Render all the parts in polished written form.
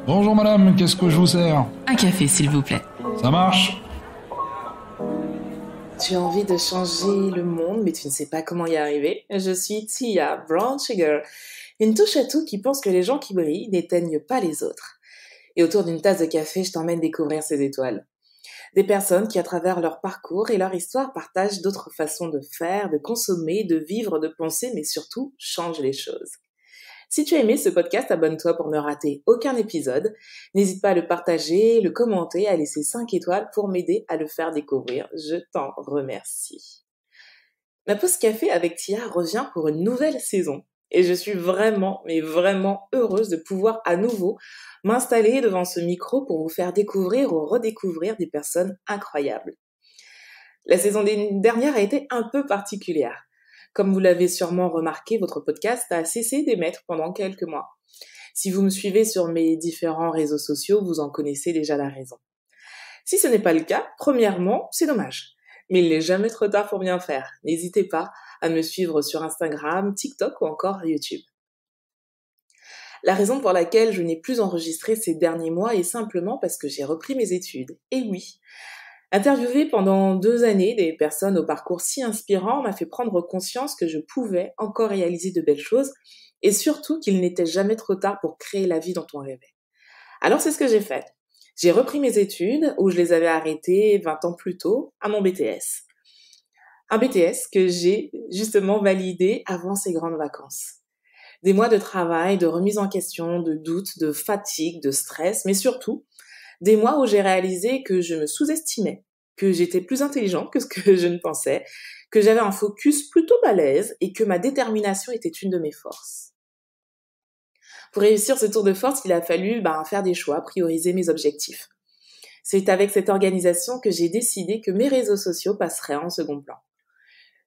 Bonjour madame, qu'est-ce que je vous sers? Un café, s'il vous plaît. Ça marche? Tu as envie de changer le monde, mais tu ne sais pas comment y arriver. Je suis Tia, Brown Sugar, une touche à tout qui pense que les gens qui brillent n'éteignent pas les autres. Et autour d'une tasse de café, je t'emmène découvrir ces étoiles. Des personnes qui, à travers leur parcours et leur histoire, partagent d'autres façons de faire, de consommer, de vivre, de penser, mais surtout changent les choses. Si tu as aimé ce podcast, abonne-toi pour ne rater aucun épisode. N'hésite pas à le partager, le commenter, à laisser 5 étoiles pour m'aider à le faire découvrir. Je t'en remercie. Ma pause café avec Tia revient pour une nouvelle saison. Et je suis vraiment, mais vraiment heureuse de pouvoir à nouveau m'installer devant ce micro pour vous faire découvrir ou redécouvrir des personnes incroyables. La saison dernière a été un peu particulière. Comme vous l'avez sûrement remarqué, votre podcast a cessé d'émettre pendant quelques mois. Si vous me suivez sur mes différents réseaux sociaux, vous en connaissez déjà la raison. Si ce n'est pas le cas, premièrement, c'est dommage. Mais il n'est jamais trop tard pour bien faire. N'hésitez pas à me suivre sur Instagram, TikTok ou encore YouTube. La raison pour laquelle je n'ai plus enregistré ces derniers mois est simplement parce que j'ai repris mes études. Et oui, interviewer pendant 2 années des personnes au parcours si inspirant m'a fait prendre conscience que je pouvais encore réaliser de belles choses et surtout qu'il n'était jamais trop tard pour créer la vie dont on rêvait. Alors c'est ce que j'ai fait. J'ai repris mes études où je les avais arrêtées 20 ans plus tôt à mon BTS. Un BTS que j'ai justement validé avant ces grandes vacances. Des mois de travail, de remise en question, de doutes, de fatigue, de stress, mais surtout des mois où j'ai réalisé que je me sous-estimais, que j'étais plus intelligente que ce que je ne pensais, que j'avais un focus plutôt balèze et que ma détermination était une de mes forces. Pour réussir ce tour de force, il a fallu faire des choix, prioriser mes objectifs. C'est avec cette organisation que j'ai décidé que mes réseaux sociaux passeraient en second plan.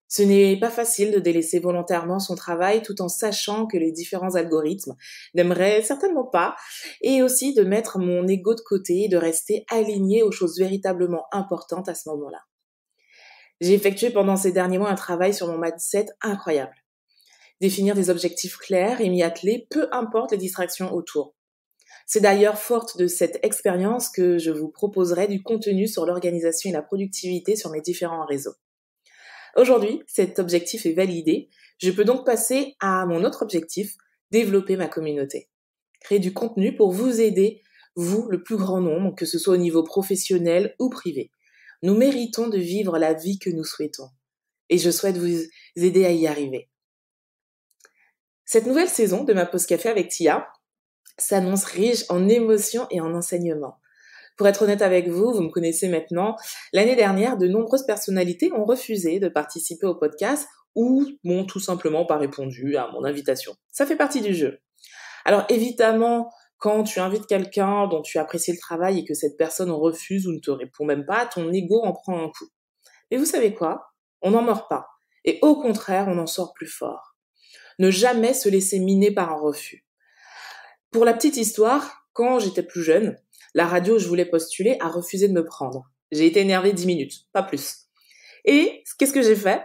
Ce n'est pas facile de délaisser volontairement son travail tout en sachant que les différents algorithmes n'aimeraient certainement pas et aussi de mettre mon ego de côté et de rester aligné aux choses véritablement importantes à ce moment-là. J'ai effectué pendant ces derniers mois un travail sur mon mindset incroyable. Définir des objectifs clairs et m'y atteler, peu importe les distractions autour. C'est d'ailleurs forte de cette expérience que je vous proposerai du contenu sur l'organisation et la productivité sur mes différents réseaux. Aujourd'hui, cet objectif est validé. Je peux donc passer à mon autre objectif, développer ma communauté. Créer du contenu pour vous aider, vous, le plus grand nombre, que ce soit au niveau professionnel ou privé. Nous méritons de vivre la vie que nous souhaitons. Et je souhaite vous aider à y arriver. Cette nouvelle saison de ma pause café avec Tia s'annonce riche en émotions et en enseignements. Pour être honnête avec vous, vous me connaissez maintenant, l'année dernière, de nombreuses personnalités ont refusé de participer au podcast ou m'ont tout simplement pas répondu à mon invitation. Ça fait partie du jeu. Alors évidemment, quand tu invites quelqu'un dont tu apprécies le travail et que cette personne refuse ou ne te répond même pas, ton ego en prend un coup. Mais vous savez quoi? On n'en meurt pas. Et au contraire, on en sort plus fort. Ne jamais se laisser miner par un refus. Pour la petite histoire, quand j'étais plus jeune, la radio où je voulais postuler a refusé de me prendre. J'ai été énervée 10 minutes, pas plus. Et qu'est-ce que j'ai fait?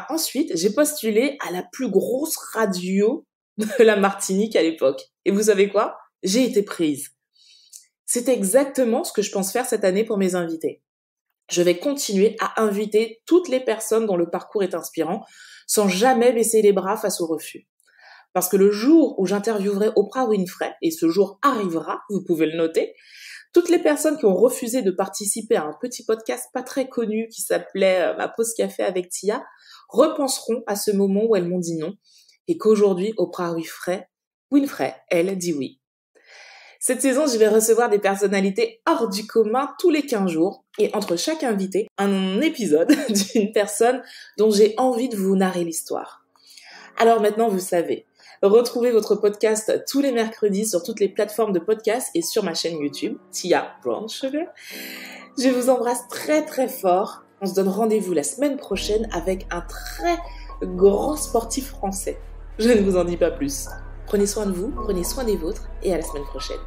Ensuite, j'ai postulé à la plus grosse radio de la Martinique à l'époque. Et vous savez quoi? J'ai été prise. C'est exactement ce que je pense faire cette année pour mes invités. Je vais continuer à inviter toutes les personnes dont le parcours est inspirant, sans jamais baisser les bras face au refus. Parce que le jour où j'interviewerai Oprah Winfrey, et ce jour arrivera, vous pouvez le noter, toutes les personnes qui ont refusé de participer à un petit podcast pas très connu qui s'appelait Ma pause café avec Tia repenseront à ce moment où elles m'ont dit non et qu'aujourd'hui Oprah Winfrey, elle dit oui. Cette saison, je vais recevoir des personnalités hors du commun tous les 15 jours et entre chaque invité, un épisode d'une personne dont j'ai envie de vous narrer l'histoire. Alors maintenant, vous savez. Retrouvez votre podcast tous les mercredis sur toutes les plateformes de podcast et sur ma chaîne YouTube, Tia Brown Sugar. Je vous embrasse très très fort. On se donne rendez-vous la semaine prochaine avec un très grand sportif français. Je ne vous en dis pas plus. Prenez soin de vous, prenez soin des vôtres et à la semaine prochaine.